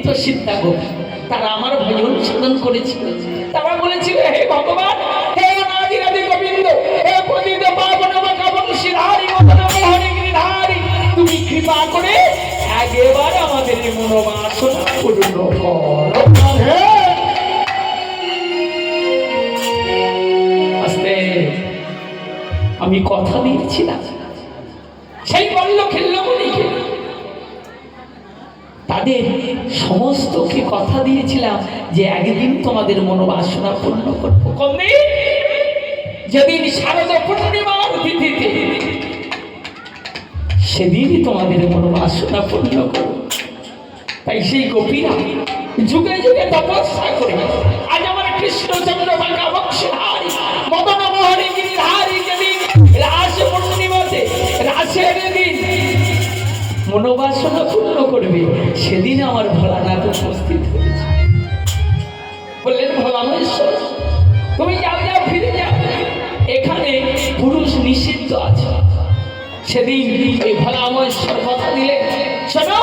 তো সীতা গোপী, তারা আমার ভজন সাধন করেছিল। তারা বলেছিল, হে ভগবান, হে অনাদিরাদি গোবিন্দ, হে পতিত পাবন বংশীধারী মদন মোহনী গিরিধারী, তুমি কৃপা করে একবার আমাদের মনোবাসনা পূর্ণ করো। আস্তে আমি কথা দিয়েছিলাম সেই বল্ল খেল্লমণিকে, তাদের সমস্তকে কথা দিয়েছিলাম যে একদিন তোমাদের মনোবাসনা পূর্ণ করবো। কোন দিন? যেদিন শারদ পূর্ণিমার তিথিতে, সেদিনই তোমাদের মনোবাসনা পূর্ণ করবো। তাই সেই গোপীরা যুগে যুগে তপস্যা করে আজ আমার কৃষ্ণচন্দ্র বাঁকা বংশধারী মদন মোহনী গিরিধারী যেদিন রাস পূর্ণিমাতে, রাসের দিন মনোবাসনা পূর্ণ করবে, সেদিন আমার ভোলানাথ উপস্থিত হয়েছে। বললেন, ভোলামেশ্বর তুমি যাও, যাও, ফিরে যাও, এখানে পুরুষ নিষিদ্ধ আছে। সেদিন এই ভোলামেশ্বর কথা দিলে, শোনো,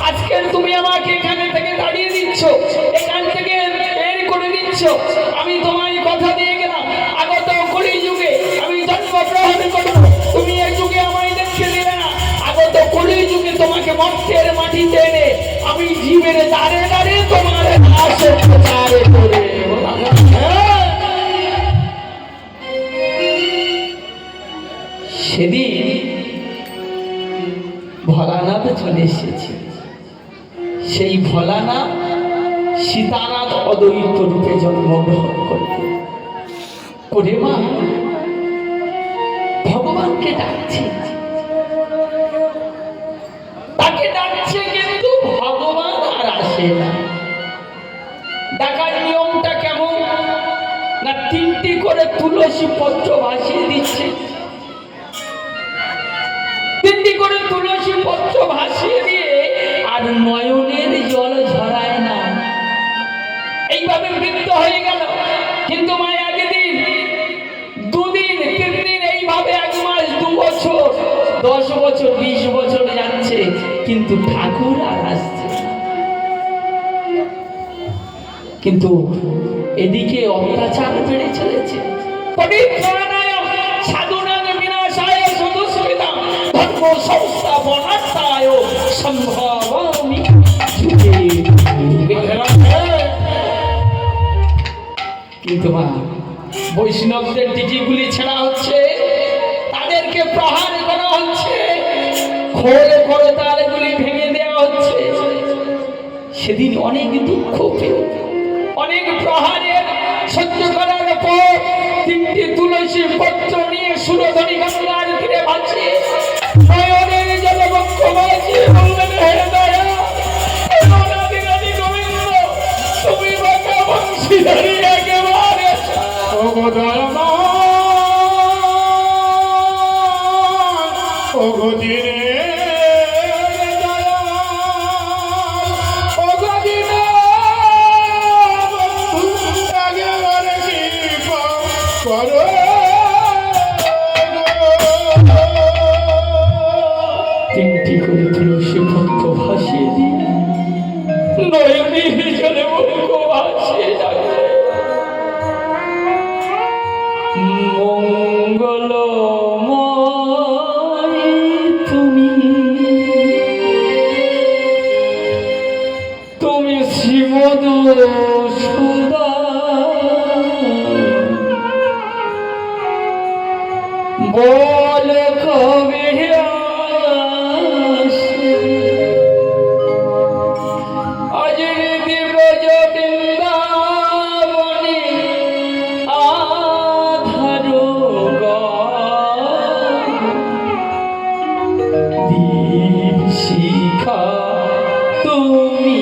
আজকের তুমি আমাকে এখানে থেকে দাঁড়িয়ে দিচ্ছ, এখান থেকে বের করে দিচ্ছ, আমি তোমায় কথা দিয়ে গেলাম আগত কলি যুগে আমি জন্মগ্রহণ করব, তুমি এই যুগে আমায় দেখতে দিলে না, আগত কলি যুগে তোমাকে মর্তের মাটিতে এনে আমি জীবের দ্বারে দ্বারে তোমার নাশের প্রচার করে। সেদিন ভোলানাথ চলে এসেছে। সেই ভোলানাথ সীতানাথ অদ্বৈত রূপে জন্মগ্রহণ করতে করে মা ভগবানকে ডাকছে, তাকে ডাকছে, কিন্তু ভগবান আর আসে না। ডাকার নিয়মটা কেমন না, 3টি করে তুলসী পত্র ভাসিয়ে দিচ্ছে, 3টি করে তুলসী পত্র ভাসিয়ে দিয়ে আর নয়নের জল ঝরায় না। এইভাবে বৃদ্ধ হয়ে গেল। কিন্তু মা একদিন, 2 দিন, 3 দিন, এইভাবে 1 মাস, 2 বছর, 10 বছর, 20 বছর যাচ্ছে, কিন্তু ঠাকুর আর আসছে না। কিন্তু এদিকে অত্যাচার বেড়ে চলেছে। সাধুনাথ বিনাশায় সদস্যতা ধর্ম সংস্থাপনার্থায় সম্ভবামি যুগে। কিন্তু মা বৈষ্ণবদের টিকিগুলি ছেঁড়া হচ্ছে, তাদেরকে প্রহার করা হচ্ছে, খোল করতালগুলি ভেঙে দেওয়া হচ্ছে। সেদিন অনেক দুঃখ পেয়ে, অনেক প্রহারের সহ্য করার পর 3টি তুলসী পত্র নিয়ে সুরধনী গঙ্গার তীরে ভাসিয়ে নয়নের জলে বক্ষ ভাসিয়ে বললেন, হে দয়া, অনাদিরাদি গোবিন্দ, তুমি বাঁকা বংশীধারী একেবারে তিনটি করে তুলসী পত্র ভাসিয়ে দিই নয়নের জলে বক্ষ ভাসিয়ে যাবে। মঙ্গলময় তুমি, তুমি শ্রীমধুসূদন বল কবে আসে, আজের দিব্রজ বৃন্দাবনে আধারো দীপ শিখা তুমি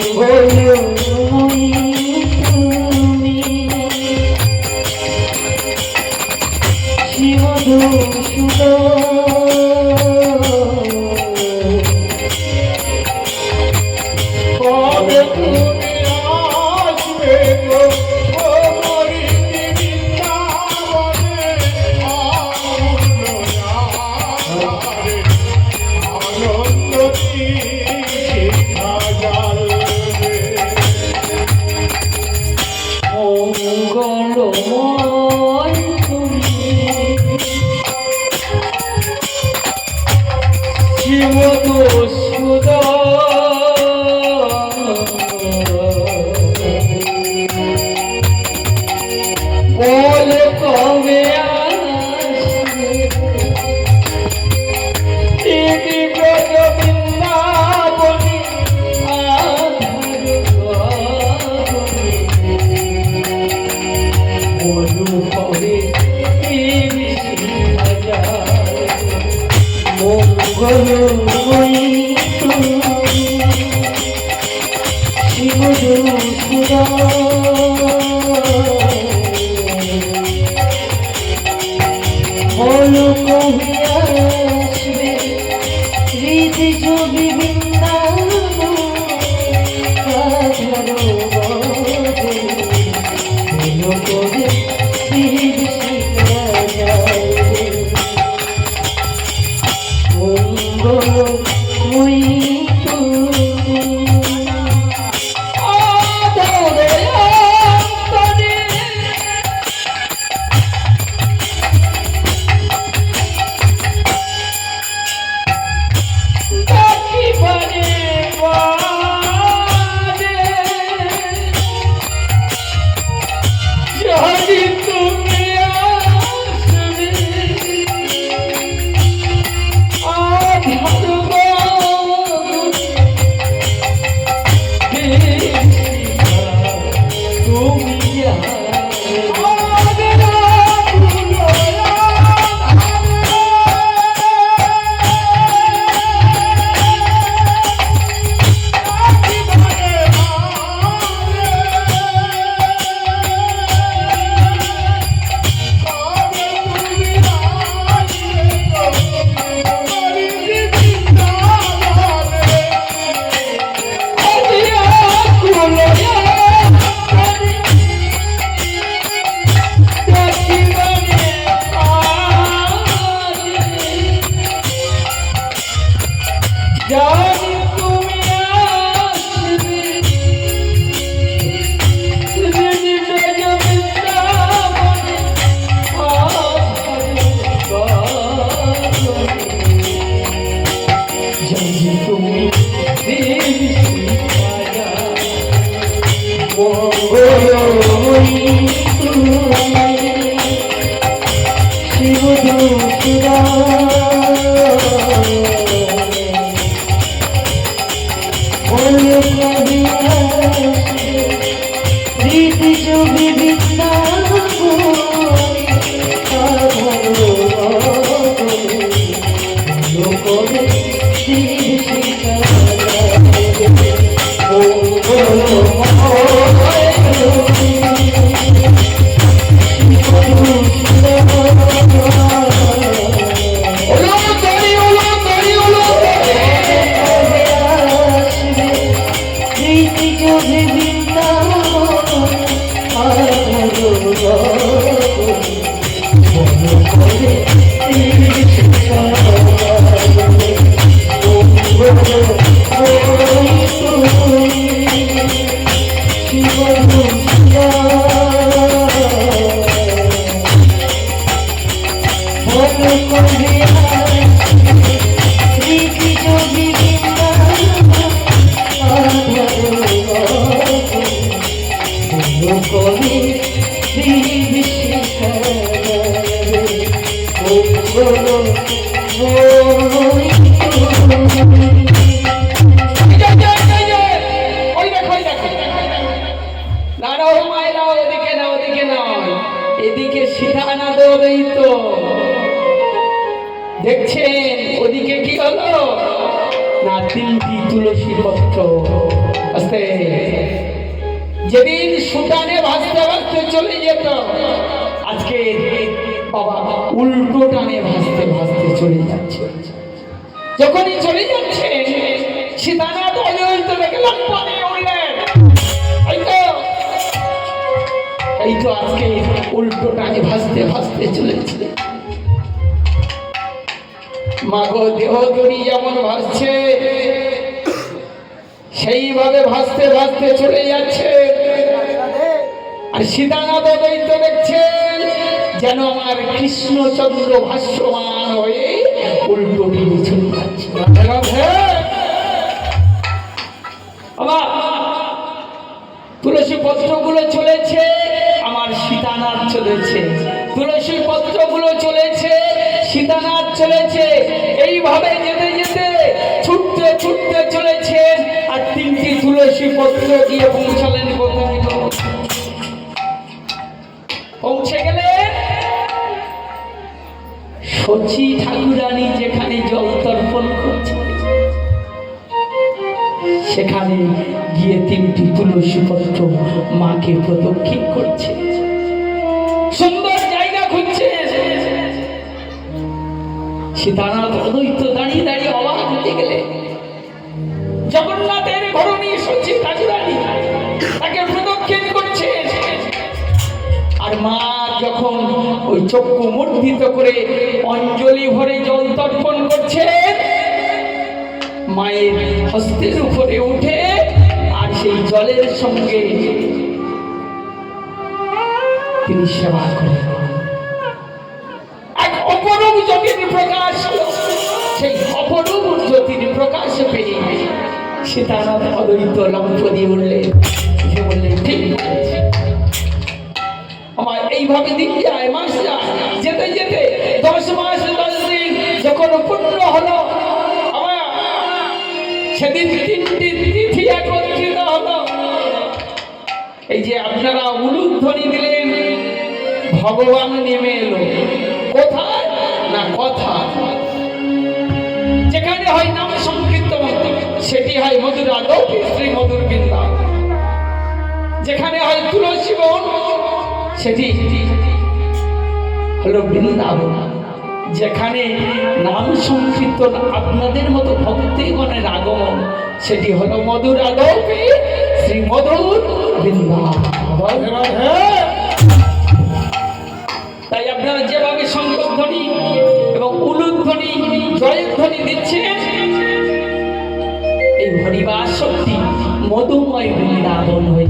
মঙ্গলময়ী তুমি, কবে তুমি আসবে গো বৃন্দাবনে বলো কহিয়াসবে হৃদয় বৃন্দাবন রাধার বলো করে শিব শিখা যায় মঙ্গল মই এদিকে সীতানাথ তো দেখছেন, ওদিকে কি হলো না, 3টি তুলসী পত্র। আস্তে যেদিন সুতানে ভাসতে ভাসতে চলে যেত, আজকে বাবা উল্টো টানে ভাসতে ভাসতে চলে যাচ্ছে। যখনই চলে যাচ্ছে সীতানাথ অজয়িত দেখলাম পানি উঠলেন। এই তো আজকে উল্টো টানে ভাসতে ভাসতে চলেছে। মাগো দেহ দড়ি যেমন ভাসছে সেইভাবে ভাসতে ভাসতে চলে যাচ্ছে। আর সীতানাথ দৈত্য দেখছেন যেন আমার কৃষ্ণচন্দ্র ভাষ্যমান হয়ে উল্টো দিকে চলে যাচ্ছে। তুলসী পত্রগুলো চলেছে, আমার সীতানাথ চলেছে। তুলসী পত্রগুলো চলেছে, সীতানাথ চলেছে। এইভাবে যেতে যেতে ছুটতে ছুটতে চলেছে। আর 3টি তুলসী পত্র গিয়ে পৌঁছালেন কোথায়? পৌঁছে গেলে শচী ঠাকুরানী যেখানে জল তর্পণ করছে সেখানে গিয়ে 3টি তুলসী পত্র মাকে প্রদক্ষিণ করছে, সুন্দর জায়গা খুঁজছে। সীতানাথ অদ্বৈত দাঁড়িয়ে দাঁড়িয়ে অবাক হয়ে গেলে, জগন্নাথের ঘরণী সচি ঠাকুরানী তাকে প্রদক্ষিণ করছে। আর মা যখন ওই চক্ষু মূর্তিত করে অঞ্জলি ভরে জল তর্পণ করছে, মায়ের হস্তের উপরে উঠে আর সেই জলের সঙ্গে তিনি সেবা করেন। এক অপরূপ জ্যোতির প্রকাশ, সেই অপরূপ জ্যোতির প্রকাশ পেয়ে সীতানাথ অদ্বৈত লম্ফ দিয়ে উঠলেন, বললেন ঠিক আছে। আমার এইভাবে দিন যায়, মাস যায়, যেতে যেতে 10 মাস 10 দিন যখন পূর্ণ হলো, আমার সেদিন 3টি তিথি একত্রিত হলো। এই যে আপনারা উলুধ্বনি দিলেন, ভগবান নেমে এলো কোথায় না কথা। যেখানে হয় নাম সংকীর্তন সেটি হয় মধুর আদৌ শ্রী মধুর বৃন্দাবন, যেখানে হয় তুলসী বন সেটি হলো বৃন্দাবন, যেখানে নাম সংকীর্তন আপনাদের মতো ভক্তগণের আগমন সেটি হলো মধুর আদৌ শ্রী মধুর বৃন্দাবন। তাই আপনারা যেভাবে শঙ্খধ্বনি এবং উলুধ্বনি জয়ধ্বনি দিচ্ছেন, এই হরিবাস শক্তি মধুময় বৃন্দাবন হয়ে।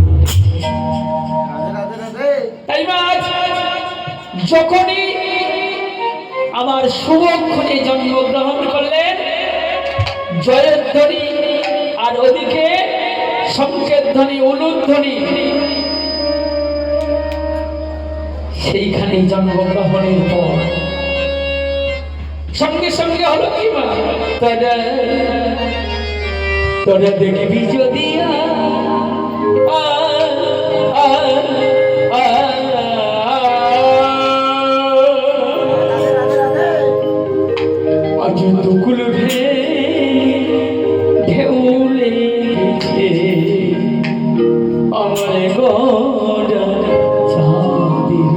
তাই যখনই আমার শুভক্ষণে জন্মগ্রহণ করলেন, জয়ধ্বনি আর ওদিকে শঙ্খের ধ্বনি উলুধ্বনি, সেইখানে জন্মগ্রহণের পর সঙ্গে সঙ্গে হলো কি তোরা দেখবি যদি আজ দুকুল ঢেউ লেগেছে আমার গোড়া চাঁদের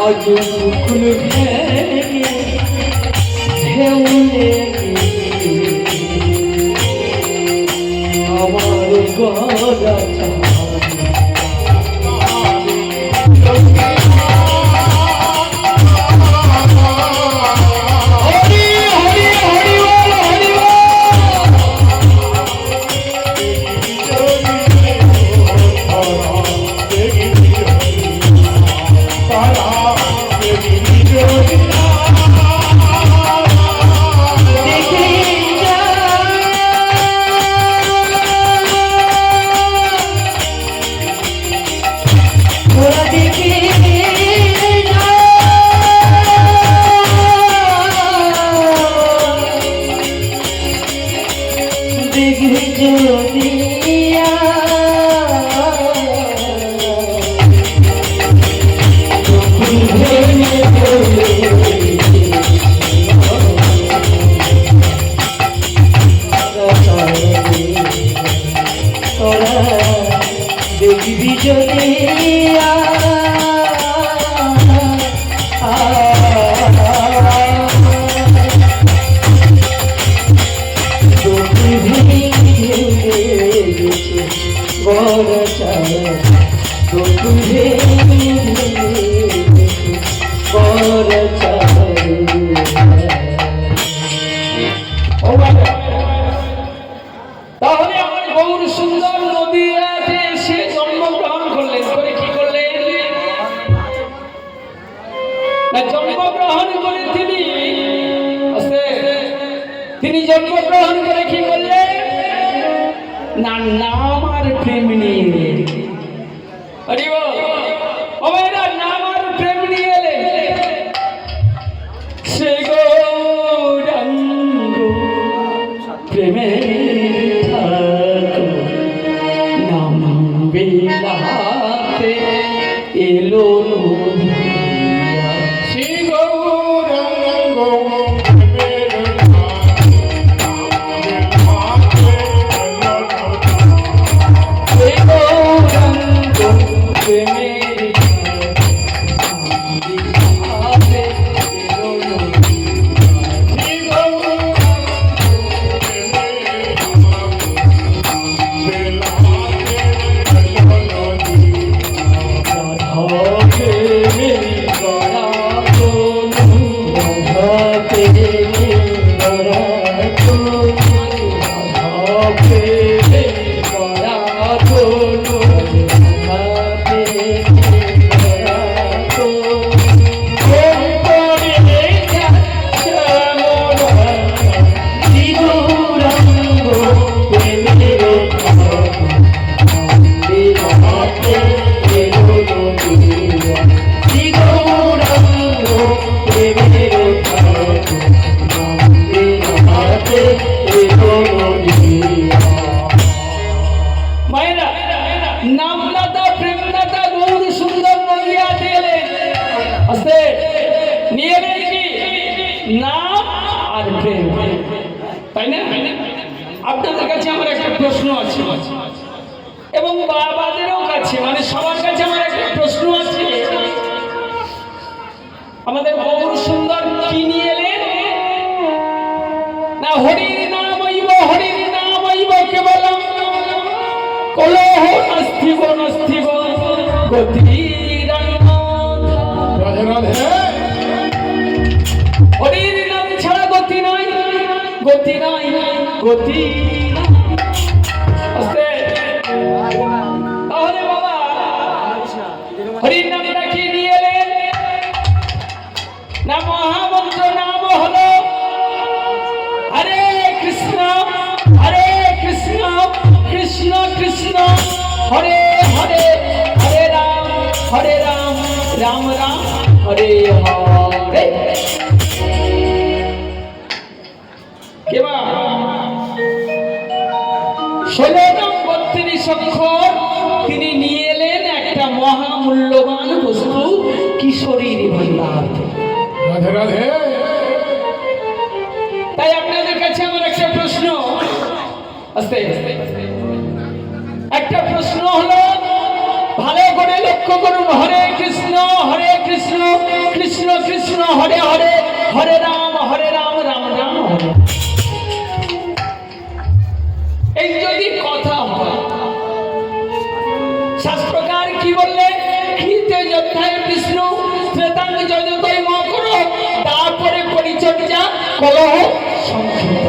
আজ মুকুল ভেঙে ঢেউলে আমার গলা দেখবি যদি তাহলে আমার গৌর সুন্দর নদিয়াতে এসে জন্মগ্রহণ করলেন করে কি করলেন না জন্মগ্রহণ করে তিনি জন্মগ্রহণ করে কি করলেন না নাম আর প্রেম নিয়ে নাম আর প্রেম নিয়ে এলেন সে গৌরাঙ্গ প্রেমে বিলাতে এলো শ্রী গৌরাঙ্গ নাম আর প্রেম তাই না আপনাদের কাছে আমার একটা প্রশ্ন আছে এবং বাবাদেরও কাছে মানে সবার কাছে আমার একটা প্রশ্ন আছে আমাদের গৌর সুন্দর কি নিয়ে এলেন না হরির নামইব কেবলম কলহ নাস্তিব নাস্তিব গতিরান্নাথ রাধে রাধে হরির নাম ছাড়া গতি নাই তাহলে বাবা হরির নামটা কি নিয়ে এলেন না মহামন্ত্র নাম হলো হরে কৃষ্ণ কৃষ্ণ কৃষ্ণ হরে হরে হরে রাম রাম রাম হরে হরে কেবা 16 নম্বর 32 অক্ষর তিনি নিয়ে এলেন একটা মহামূল্যবান বস্তু কিশোরীর ভান্ডার রাধে রাধে তাই আপনাদের কাছে আমার একটা প্রশ্ন আস্তে একটা প্রশ্ন হলো ভালো করে লক্ষ্য করুন হরে কৃষ্ণ কৃষ্ণ কৃষ্ণ হরে হরে হরে রাম রাম রাম হরে। এই যদি কথা হয়, শাস্ত্রকার কি বললে, ক্ষিতে যোদ্ধায় বিষ্ণু ত্রেতাঙ্গ যজতই মকর, তারপরে পরিচর্যা কলহ সংক্ষিপ্ত।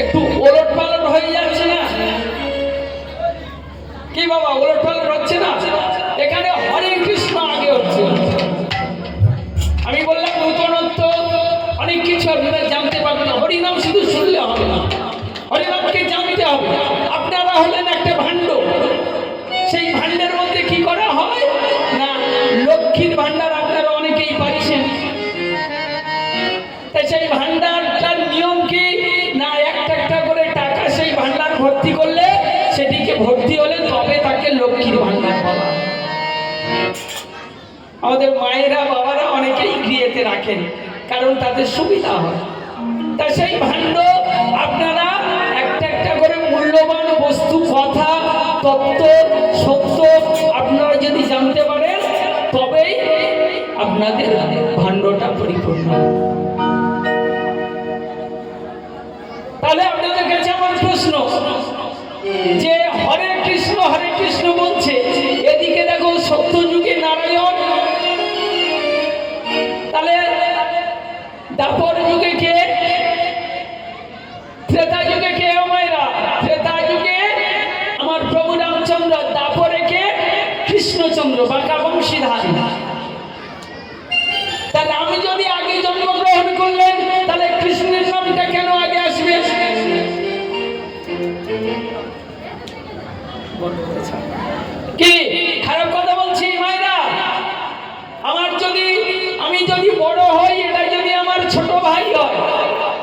একটু ওলট পালট হয়ে যাচ্ছে না কি বাবা? ওলট পালট হচ্ছে না? এখানে হরে কৃষ্ণ আগে হচ্ছে। আমি বললাম নূতনত্ব অনেক কিছু আপনারা জানতে পারবেন না। হরিনাম শুধু শুনলে হবে না, হরিনামকে জানতে হবে। আপনারা হলেন একটা ভাণ্ড, সেই ভাণ্ডের মধ্যে কি করা হয় না, লক্ষ্মীর ভাণ্ডার আপনারা অনেকেই পাইছেন। তাই সেই ভাণ্ডারটার নিয়ম কি না, একটা একটা করে টাকা সেই ভাণ্ডার ভর্তি করলে, সেটিকে ভর্তি হলে তবে তাকে লক্ষ্মীর ভাণ্ডার বলা। আমাদের মায়েরা বাবারা অনেকেই গৃহেতে রাখেন, কারণ তাদের সুবিধা হয়। তা সেই ভাণ্ড আপনারা একটা একটা করে মূল্যবান বস্তু, কথা, তত্ত্ব, সত্য আপনারা যদি জানতে পারেন, তবেই আপনাদের ভাণ্ডটা পরিপূর্ণ। তাহলে আপনাদের কাছে আমার প্রশ্ন, যে হরে কৃষ্ণ বলছে, এদিকে দেখো সত্য যুগে নারায়ণ, তাহলে দাপর যুগে কে, ত্রেতা যুগে কে? মায়েরা, ত্রেতা যুগে আমার প্রভু রামচন্দ্র, দাপরে কে? কৃষ্ণচন্দ্র, বাঁকা বংশীধারী। তাহলে আমি যদি আগে জন্মগ্রহণ করলেন, তাহলে কৃষ্ণের নামটা কেন আগে আসবে? কি খারাপ কথা বলছি মায়েরা? আমি যদি বড়